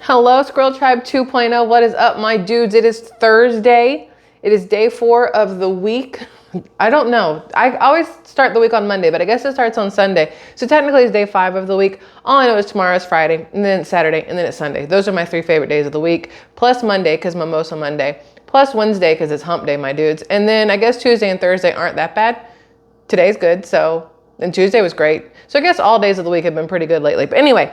Hello, Squirrel Tribe 2.0. What is up, my dudes? It is Thursday. It is day 4 of the week. I don't know. I always start the week on Monday, but I guess it starts on Sunday. So technically it's day 5 of the week. All I know is tomorrow is Friday, and then it's Saturday, and then it's Sunday. Those are my 3 favorite days of the week, plus Monday because Mimosa Monday, plus Wednesday because it's hump day, my dudes. And then I guess Tuesday and Thursday aren't that bad. Today's good, and Tuesday was great. So I guess all days of the week have been pretty good lately. But anyway,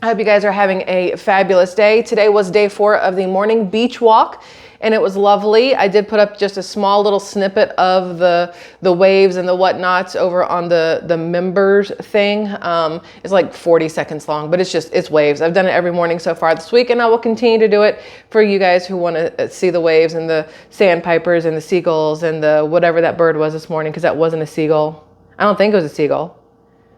I hope you guys are having a fabulous day. Today was day 4 of the morning beach walk, and it was lovely. I did put up just a small little snippet of the waves and the whatnots over on the members thing. It's like 40 seconds long, but it's waves. I've done it every morning so far this week, and I will continue to do it for you guys who want to see the waves and the sandpipers and the seagulls and the whatever that bird was this morning, because that wasn't a seagull. I don't think it was a seagull.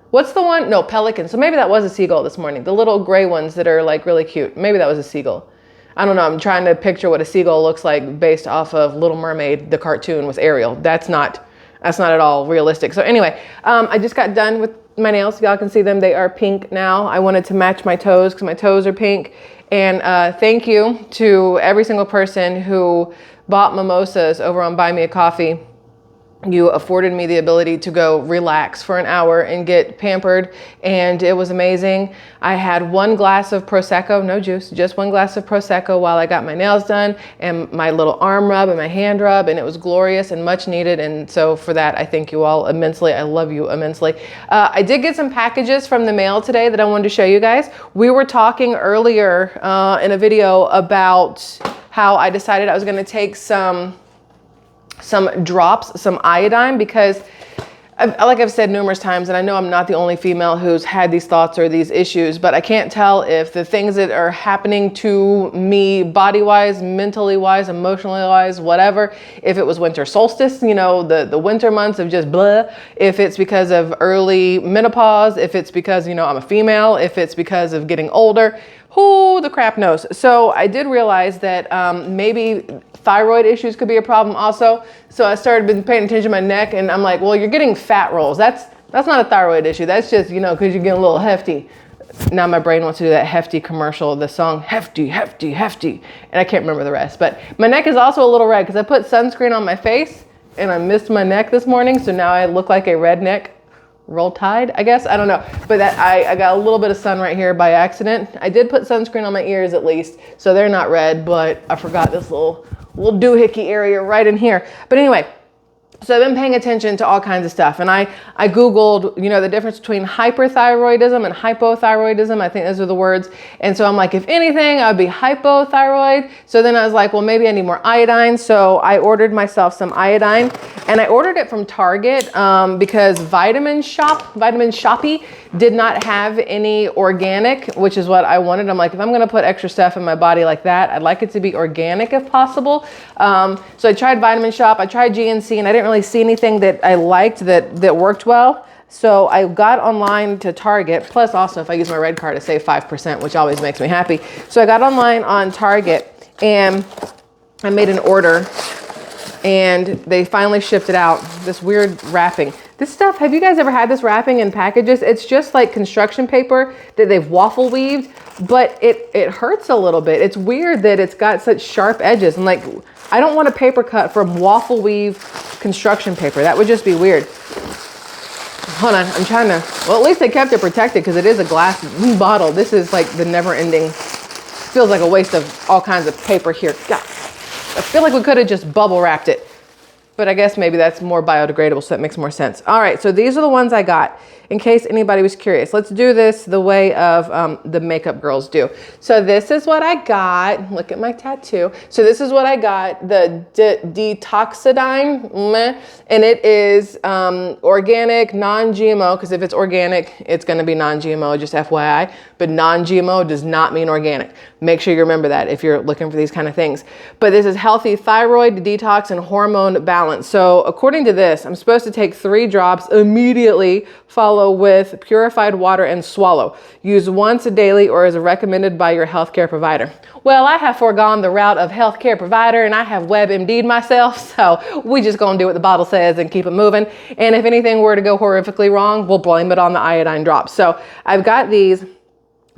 What's the one? No, pelican. So maybe that was a seagull this morning. The little gray ones that are like really cute. Maybe that was a seagull. I don't know. I'm trying to picture what a seagull looks like based off of Little Mermaid, the cartoon with Ariel. That's not at all realistic. So anyway, I just got done with my nails. Y'all can see them. They are pink now. I wanted to match my toes because my toes are pink. And thank you to every single person who bought mimosas over on Buy Me a Coffee. You afforded me the ability to go relax for an hour and get pampered, and it was amazing. I had 1 glass of Prosecco, no juice, just 1 glass of Prosecco while I got my nails done and my little arm rub and my hand rub, and it was glorious and much needed. And so for that, I thank you all immensely. I love you immensely. I did get some packages from the mail today that I wanted to show you guys. We were talking earlier in a video about how I decided I was going to take some drops, some iodine, because like I've said numerous times, and I know I'm not the only female who's had these thoughts or these issues, but I can't tell if the things that are happening to me body-wise, mentally-wise, emotionally-wise, whatever, if it was winter solstice, you know, the winter months of just blah, if it's because of early menopause, if it's because, you know, I'm a female, if it's because of getting older, who the crap knows. So I did realize that maybe thyroid issues could be a problem also. So I started paying attention to my neck, and I'm like, well, you're getting fat rolls. That's not a thyroid issue. That's just, you know, because you're getting a little hefty. Now my brain wants to do that hefty commercial, the song Hefty, Hefty, Hefty. And I can't remember the rest. But my neck is also a little red because I put sunscreen on my face and I missed my neck this morning. So now I look like a redneck. Roll Tide, I guess. I don't know. But that I got a little bit of sun right here by accident. I did put sunscreen on my ears at least, so they're not red, but I forgot this little doohickey area right in here. But anyway, so I've been paying attention to all kinds of stuff, and I Googled, you know, the difference between hyperthyroidism and hypothyroidism. I think those are the words. And so I'm like, if anything, I'd be hypothyroid. So then I was like, well, maybe I need more iodine. So I ordered myself some iodine, and I ordered it from Target because Vitamin Shoppe did not have any organic, which is what I wanted. I'm like, if I'm going to put extra stuff in my body like that, I'd like it to be organic if possible. So I tried Vitamin Shoppe, I tried GNC, and I didn't really see anything that I liked that worked well. So I got online to Target, plus also if I use my red card to save 5%, which always makes me happy. So I got online on Target and I made an order, and they finally shipped it out. This weird wrapping. This stuff, have you guys ever had this wrapping in packages? It's just like construction paper that they've waffle weaved, but it hurts a little bit. It's weird that it's got such sharp edges. And like, I don't want a paper cut from waffle weave construction paper. That would just be weird. Hold on, I'm trying to, well, at least they kept it protected because it is a glass bottle. This is like the never ending, feels like a waste of all kinds of paper here. God, I feel like we could have just bubble wrapped it. But I guess maybe that's more biodegradable, so that makes more sense. All right, so these are the ones I got, in case anybody was curious. Let's do this the way of the makeup girls do. So this is what I got. Look at my tattoo. So this is what I got, the Detoxidine, and it is organic, non-GMO, because if it's organic, it's gonna be non-GMO, just FYI. But non-GMO does not mean organic. Make sure you remember that if you're looking for these kind of things. But this is healthy thyroid detox and hormone balance. So according to this, I'm supposed to take 3 drops immediately, follow with purified water and swallow. Use once daily or as recommended by your healthcare provider. Well, I have foregone the route of healthcare provider, and I have Webb MD'd myself. So we just gonna do what the bottle says and keep it moving. And if anything were to go horrifically wrong, we'll blame it on the iodine drops. So I've got these.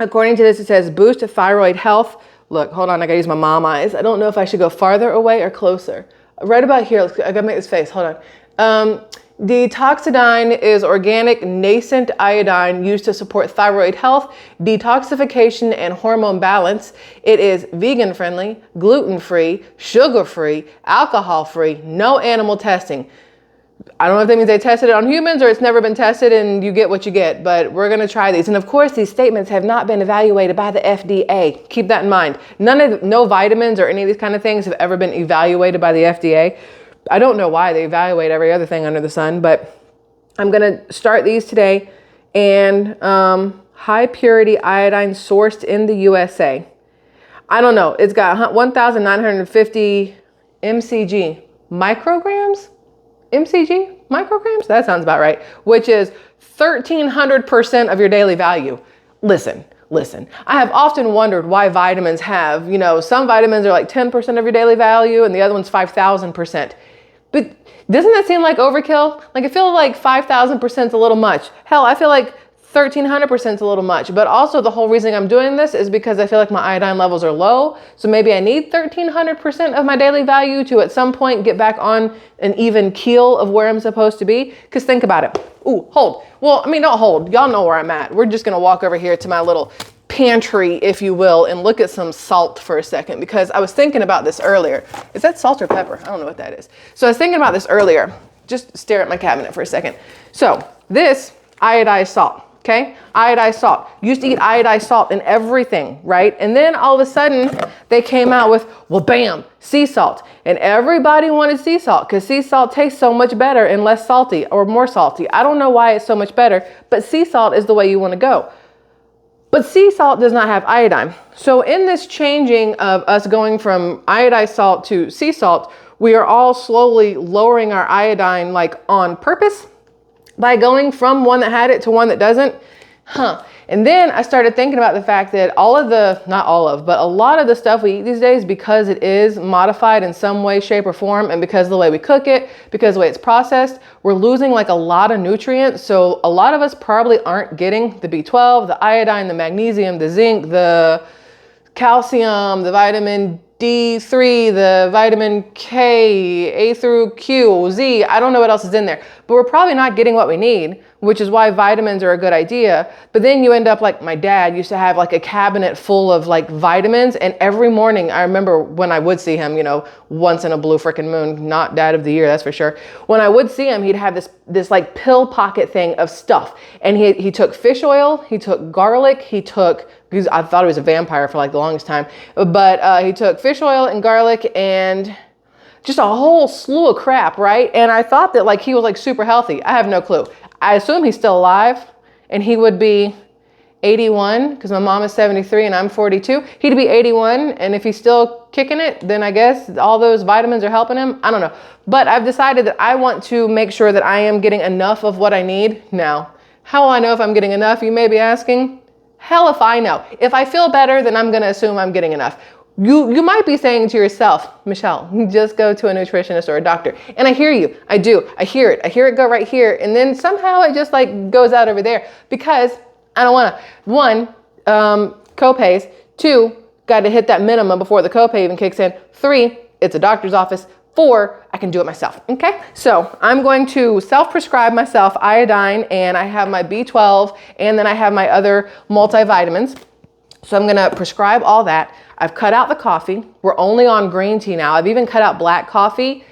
According to this, it says boost thyroid health. Look, hold on, I gotta use my mom eyes. I don't know if I should go farther away or closer. Right about here, I gotta make this face, hold on. Detoxidine is organic nascent iodine used to support thyroid health, detoxification, and hormone balance. It is vegan friendly, gluten free, sugar free, alcohol free, no animal testing. I don't know if that means they tested it on humans or it's never been tested and you get what you get, but we're gonna try these. And of course, these statements have not been evaluated by the FDA. Keep that in mind. No vitamins or any of these kind of things have ever been evaluated by the FDA. I don't know why they evaluate every other thing under the sun, but I'm gonna start these today. And high purity iodine sourced in the USA. I don't know, it's got 1,950 mcg, micrograms? mcg, micrograms? That sounds about right, which is 1,300% of your daily value. Listen. I have often wondered why vitamins have, some vitamins are like 10% of your daily value and the other one's 5,000%. But doesn't that seem like overkill? Like I feel like 5,000% is a little much. Hell, I feel like 1,300% is a little much. But also the whole reason I'm doing this is because I feel like my iodine levels are low. So maybe I need 1,300% of my daily value to at some point get back on an even keel of where I'm supposed to be. Because think about it. Ooh, hold. Well, I mean, don't hold. Y'all know where I'm at. We're just going to walk over here to my little pantry, if you will, and look at some salt for a second. Because I was thinking about this earlier. Is that salt or pepper? I don't know what that is. So I was thinking about this earlier. Just stare at my cabinet for a second. So this iodized salt. Okay, iodized salt. Used to eat iodized salt in everything, right? And then all of a sudden they came out with, well, bam, sea salt. And everybody wanted sea salt because sea salt tastes so much better and less salty or more salty. I don't know why it's so much better, but sea salt is the way you want to go. But sea salt does not have iodine. So in this changing of us going from iodized salt to sea salt, we are all slowly lowering our iodine like on purpose, by going from one that had it to one that doesn't. And then I started thinking about the fact that a lot of the stuff we eat these days, because it is modified in some way, shape, or form, and because of the way we cook it, because of the way it's processed, we're losing like a lot of nutrients. So a lot of us probably aren't getting the B12, the iodine, the magnesium, the zinc, the calcium, the vitamin D3, the vitamin K, A through Q, Z, I don't know what else is in there, but we're probably not getting what we need, which is why vitamins are a good idea. But then you end up like my dad used to have like a cabinet full of like vitamins. And every morning, I remember when I would see him, once in a blue freaking moon, not dad of the year, that's for sure. When I would see him, he'd have this like pill pocket thing of stuff. And he took fish oil, he took garlic, because I thought he was a vampire for like the longest time, but he took fish oil and garlic and just a whole slew of crap, right? And I thought that like he was like super healthy. I have no clue. I assume he's still alive and he would be 81 because my mom is 73 and I'm 42. He'd be 81, and if he's still kicking it, then I guess all those vitamins are helping him. I don't know. But I've decided that I want to make sure that I am getting enough of what I need. Now, how will I know if I'm getting enough, you may be asking? Hell if I know. If I feel better, then I'm going to assume I'm getting enough. You might be saying to yourself, Michelle, just go to a nutritionist or a doctor. And I hear you. I do. I hear it. I hear it go right here. And then somehow it just like goes out over there because I don't want to. 1, co-pays. 2, got to hit that minimum before the copay even kicks in. 3, it's a doctor's office. 4, I can do it myself. Okay. So I'm going to self-prescribe myself iodine, and I have my B12, and then I have my other multivitamins. So I'm going to prescribe all that. I've cut out the coffee. We're only on green tea now. I've even cut out black coffee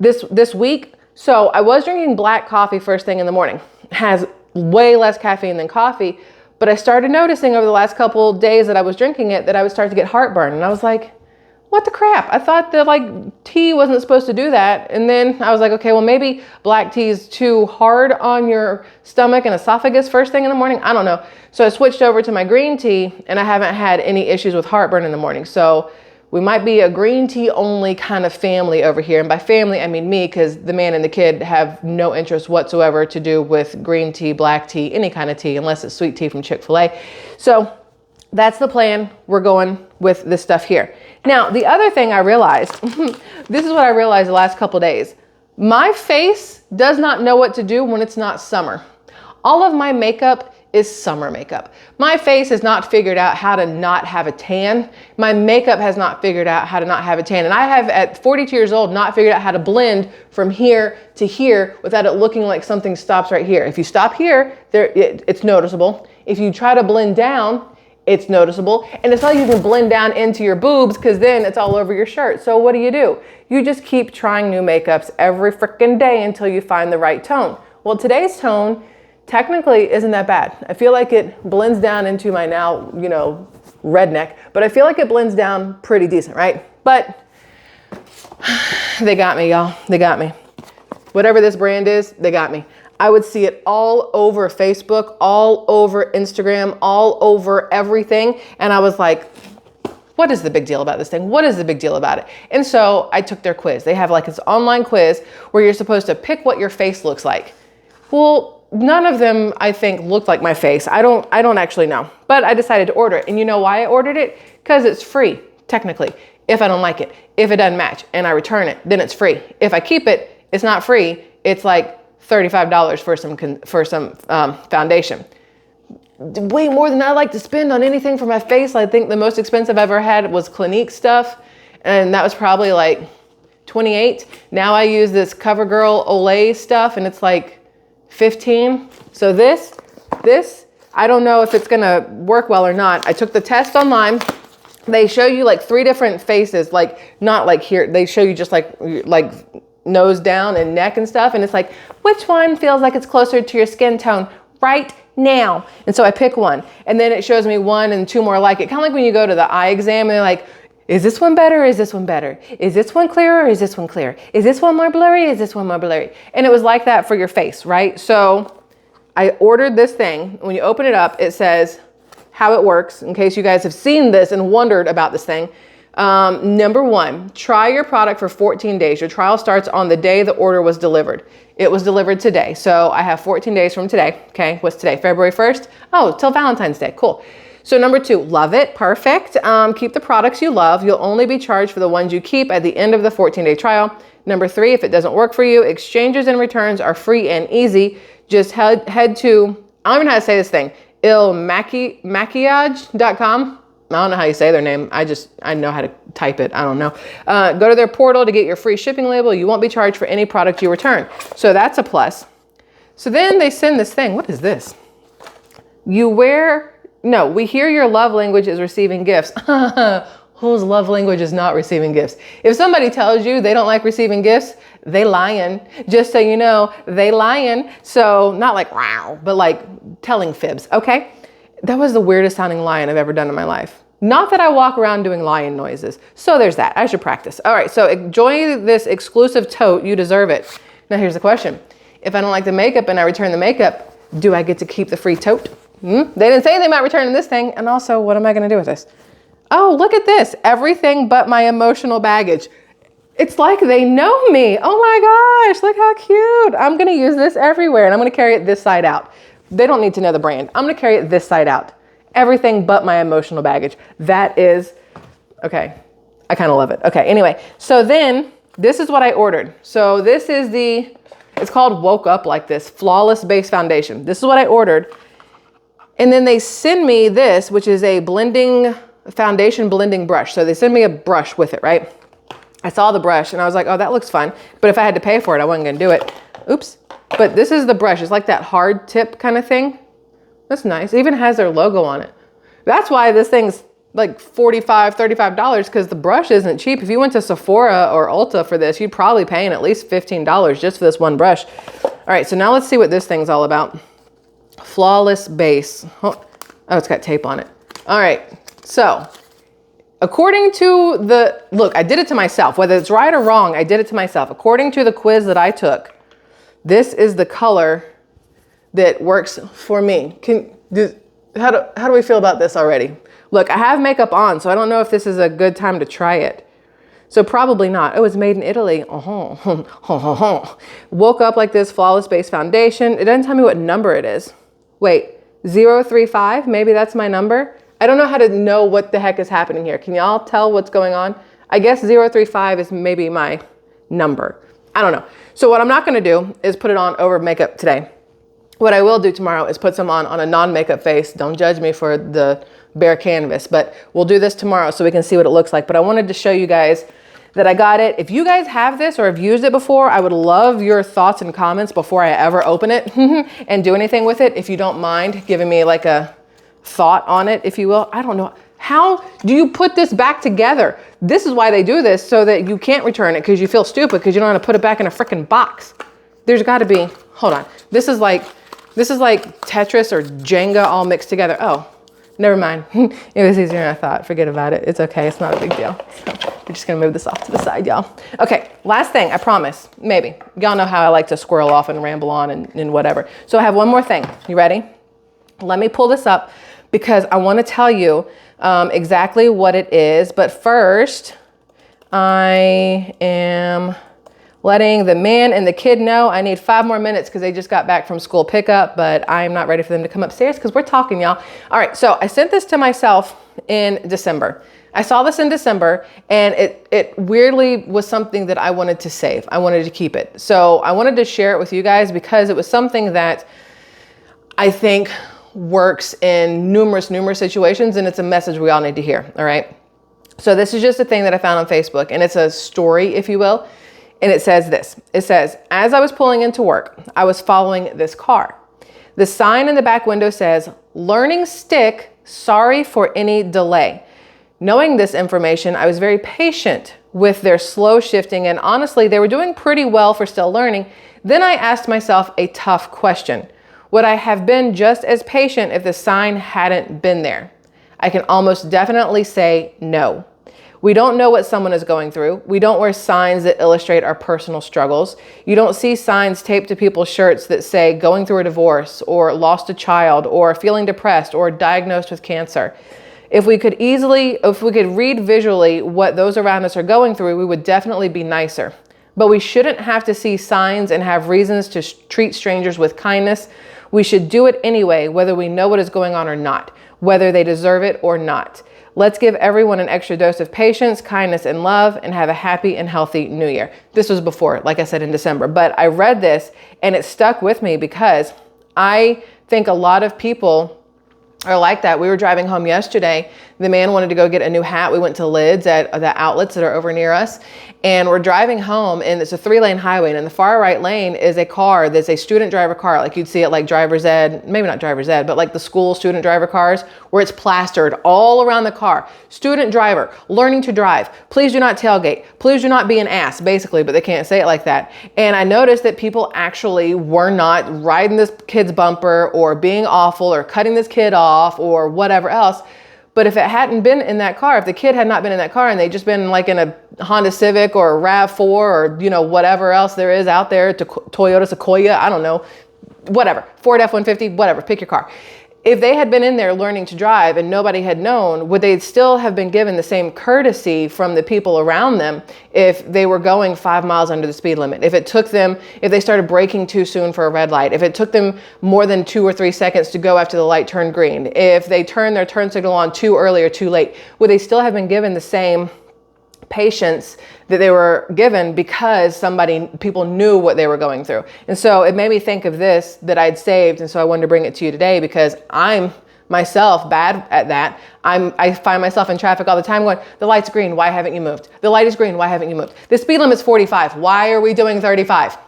this week. So I was drinking black coffee first thing in the morning. It has way less caffeine than coffee, but I started noticing over the last couple days that I was drinking it that I would start to get heartburn. And I was like, what the crap? I thought that like tea wasn't supposed to do that. And then I was like, okay, well maybe black tea is too hard on your stomach and esophagus first thing in the morning. I don't know. So I switched over to my green tea and I haven't had any issues with heartburn in the morning. So we might be a green tea only kind of family over here. And by family, I mean me, because the man and the kid have no interest whatsoever to do with green tea, black tea, any kind of tea, unless it's sweet tea from Chick-fil-A. So that's the plan. We're going with this stuff here. Now, the other thing I realized, this is what I realized the last couple days. My face does not know what to do when it's not summer. All of my makeup is summer makeup. My face has not figured out how to not have a tan. My makeup has not figured out how to not have a tan. And I have, at 42 years old, not figured out how to blend from here to here without it looking like something stops right here. If you stop here, it's noticeable. If you try to blend down, it's noticeable. And it's not like you can blend down into your boobs because then it's all over your shirt. So what do? You just keep trying new makeups every freaking day until you find the right tone. Well, today's tone technically isn't that bad. I feel like it blends down into my now, you know, redneck, but I feel like it blends down pretty decent, right? But they got me, y'all. They got me. Whatever this brand is, they got me. I would see it all over Facebook, all over Instagram, all over everything. And I was like, what is the big deal about this thing? What is the big deal about it? And so I took their quiz. They have like this online quiz where you're supposed to pick what your face looks like. Well, none of them, I think, looked like my face. I don't actually know, but I decided to order it. And you know why I ordered it? Because it's free, technically. If I don't like it, if it doesn't match and I return it, then it's free. If I keep it, it's not free. It's like $35 for some foundation. Way more than I like to spend on anything for my face. I think the most expensive I ever had was Clinique stuff. And that was probably like $28. Now I use this CoverGirl Olay stuff and it's like $15. So this, I don't know if it's gonna work well or not. I took the test online. They show you like 3 different faces, like not like here. They show you just like nose down and neck and stuff. And it's like, which one feels like it's closer to your skin tone right now? And so I pick one and then it shows me 1 and 2 more like it. Kind of like when you go to the eye exam and they're like, is this one better? Or is this one better? Is this one clearer? Or is this one clear? Is this one more blurry? Is this one more blurry? And it was like that for your face, right? So I ordered this thing. When you open it up, it says how it works in case you guys have seen this and wondered about this thing. Number 1, try your product for 14 days. Your trial starts on the day the order was delivered. It was delivered today. So I have 14 days from today. Okay, what's today? February 1st? Oh, till Valentine's Day. Cool. So number 2, love it. Perfect. Keep the products you love. You'll only be charged for the ones you keep at the end of the 14-day trial. Number 3, if it doesn't work for you, exchanges and returns are free and easy. Just head to, I don't even know how to say this thing, ilmaquillage.com. I don't know how you say their name. I know how to type it. I don't know. Go to their portal to get your free shipping label. You won't be charged for any product you return. So that's a plus. So then they send this thing. What is this? We hear your love language is receiving gifts. Whose love language is not receiving gifts? If somebody tells you they don't like receiving gifts, they lying. Just so you know, they lying. So not like wow, but like telling fibs. Okay. That was the weirdest sounding lion I've ever done in my life. Not that I walk around doing lion noises. So there's that. I should practice. All right. So enjoy this exclusive tote. You deserve it. Now here's the question. If I don't like the makeup and I return the makeup, do I get to keep the free tote? They didn't say anything about returning this thing. And also, what am I going to do with this? Oh, look at this. Everything but my emotional baggage. It's like they know me. Oh my gosh, look how cute. I'm going to use this everywhere and I'm going to carry it this side out. They don't need to know the brand. I'm going to carry it this side out. Everything but my emotional baggage. That is, okay. I kind of love it. Okay. Anyway, so then this is what I ordered. So this is it's called Woke Up Like This Flawless Base Foundation. This is what I ordered. And then they send me this, which is a foundation blending brush. So they send me a brush with it, right? I saw the brush and I was like, oh, that looks fun. But if I had to pay for it, I wasn't going to do it. Oops. But this is the brush. It's like that hard tip kind of thing. That's nice. It even has their logo on it. That's why this thing's like $45, $35 because the brush isn't cheap. If you went to Sephora or Ulta for this, you'd probably pay at least $15 just for this one brush. All right, so now let's see what this thing's all about. Flawless base. Oh, it's got tape on it. All right, so according to look, I did it to myself. Whether it's right or wrong, I did it to myself. According to the quiz that I took, this is the color that works for me. How do we feel about this already? Look, I have makeup on, so I don't know if this is a good time to try it. So probably not. Oh, it's made in Italy. Woke Up Like This Flawless Base Foundation. It doesn't tell me what number it is. Wait, 035? Maybe that's my number? I don't know how to know what the heck is happening here. Can y'all tell what's going on? I guess 035 is maybe my number. I don't know. So what I'm not going to do is put it on over makeup today. What I will do tomorrow is put some on a non-makeup face. Don't judge me for the bare canvas, but we'll do this tomorrow so we can see what it looks like. But I wanted to show you guys that I got it. If you guys have this or have used it before, I would love your thoughts and comments before I ever open it and do anything with it. If you don't mind giving me like a thought on it, if you will. I don't know. How do you put this back together? This is why they do this, so that you can't return it because you feel stupid because you don't want to put it back in a freaking box. There's got to be, hold on. This is like Tetris or Jenga all mixed together. Oh, never mind. It was easier than I thought. Forget about it. It's okay. It's not a big deal. So we're just going to move this off to the side, y'all. Okay, last thing, I promise. Maybe. Y'all know how I like to squirrel off and ramble on and whatever. So I have one more thing. You ready? Let me pull this up because I want to tell you exactly what it is. But first, I am letting the man and the kid know I need 5 more minutes because they just got back from school pickup, but I'm not ready for them to come upstairs because we're talking, y'all. All right, so I sent this to myself in December. I saw this in December and it weirdly was something that I wanted to save. I wanted to keep it. So I wanted to share it with you guys because it was something that I think works in numerous situations, and it's a message we all need to hear, all right? So this is just a thing that I found on Facebook, and it's a story, if you will. And it says this. It says, as I was pulling into work, I was following this car. The sign in the back window says, learning stick, sorry for any delay. Knowing this information, I was very patient with their slow shifting, and honestly, they were doing pretty well for still learning. Then I asked myself a tough question. Would I have been just as patient if the sign hadn't been there? I can almost definitely say no. We don't know what someone is going through. We don't wear signs that illustrate our personal struggles. You don't see signs taped to people's shirts that say going through a divorce or lost a child or feeling depressed or diagnosed with cancer. If we could read visually what those around us are going through, we would definitely be nicer. But we shouldn't have to see signs and have reasons to treat strangers with kindness. We should do it anyway, whether we know what is going on or not, whether they deserve it or not. Let's give everyone an extra dose of patience, kindness, and love, and have a happy and healthy new year. This was before, like I said, in December, but I read this and it stuck with me because I think a lot of people are like that. We were driving home yesterday. The man wanted to go get a new hat. We went to Lids at the outlets that are over near us. And we're driving home and it's a 3-lane highway. And in the far right lane is a car that's a student driver car. Like you'd see it like driver's ed, maybe not driver's ed, but like the school student driver cars where it's plastered all around the car. Student driver, learning to drive. Please do not tailgate. Please do not be an ass, basically, but they can't say it like that. And I noticed that people actually were not riding this kid's bumper or being awful or cutting this kid off or whatever else. But if it hadn't been in that car, if the kid had not been in that car and they'd just been like in a Honda Civic or a RAV4 or, you know, whatever else there is out there, Toyota Sequoia, I don't know, whatever, Ford F-150, whatever, pick your car. If they had been in there learning to drive and nobody had known, would they still have been given the same courtesy from the people around them if they were going 5 miles under the speed limit? If they started braking too soon for a red light, if it took them more than 2 or 3 seconds to go after the light turned green, if they turned their turn signal on too early or too late, would they still have been given the same patience that they were given because people knew what they were going through? And so it made me think of this that I'd saved. And so I wanted to bring it to you today because I'm myself bad at that. I find myself in traffic all the time going, the light's green, why haven't you moved? The light is green, why haven't you moved? The speed limit's 45, why are we doing 35?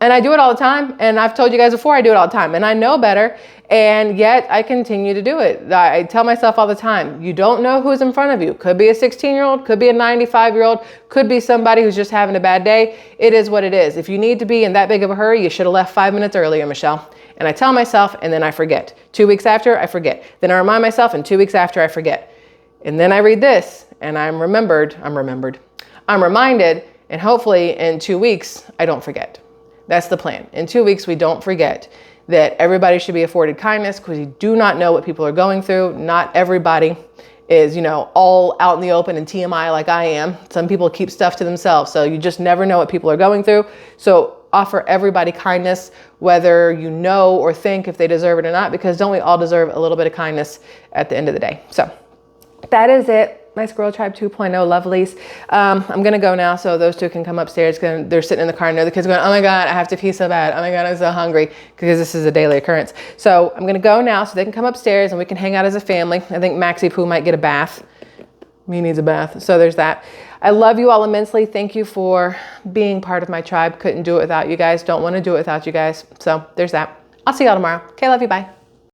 And I do it all the time. And I've told you guys before, I do it all the time. And I know better. And yet I continue to do it. I tell myself all the time, you don't know who's in front of you. Could be a 16-year-old, could be a 95-year-old, could be somebody who's just having a bad day. It is what it is. If you need to be in that big of a hurry, you should have left 5 minutes earlier, Michelle. And I tell myself, and then I forget. 2 weeks after, I forget. Then I remind myself, and 2 weeks after, I forget. And then I read this, and I'm reminded, and hopefully in 2 weeks, I don't forget. That's the plan. In 2 weeks, we don't forget that everybody should be afforded kindness because you do not know what people are going through. Not everybody is, all out in the open and TMI like I am. Some people keep stuff to themselves. So you just never know what people are going through. So offer everybody kindness, whether you know or think if they deserve it or not, because don't we all deserve a little bit of kindness at the end of the day? So that is it. my Squirrel Tribe 2.0 lovelies. I'm gonna go now so those two can come upstairs. They're sitting in the car and the kids are going, oh my God, I have to pee so bad. Oh my God, I'm so hungry, because this is a daily occurrence. So I'm gonna go now so they can come upstairs and we can hang out as a family. I think Maxie Poo might get a bath. Me needs a bath. So there's that. I love you all immensely. Thank you for being part of my tribe. Couldn't do it without you guys. Don't want to do it without you guys. So there's that. I'll see y'all tomorrow. Okay, love you. Bye.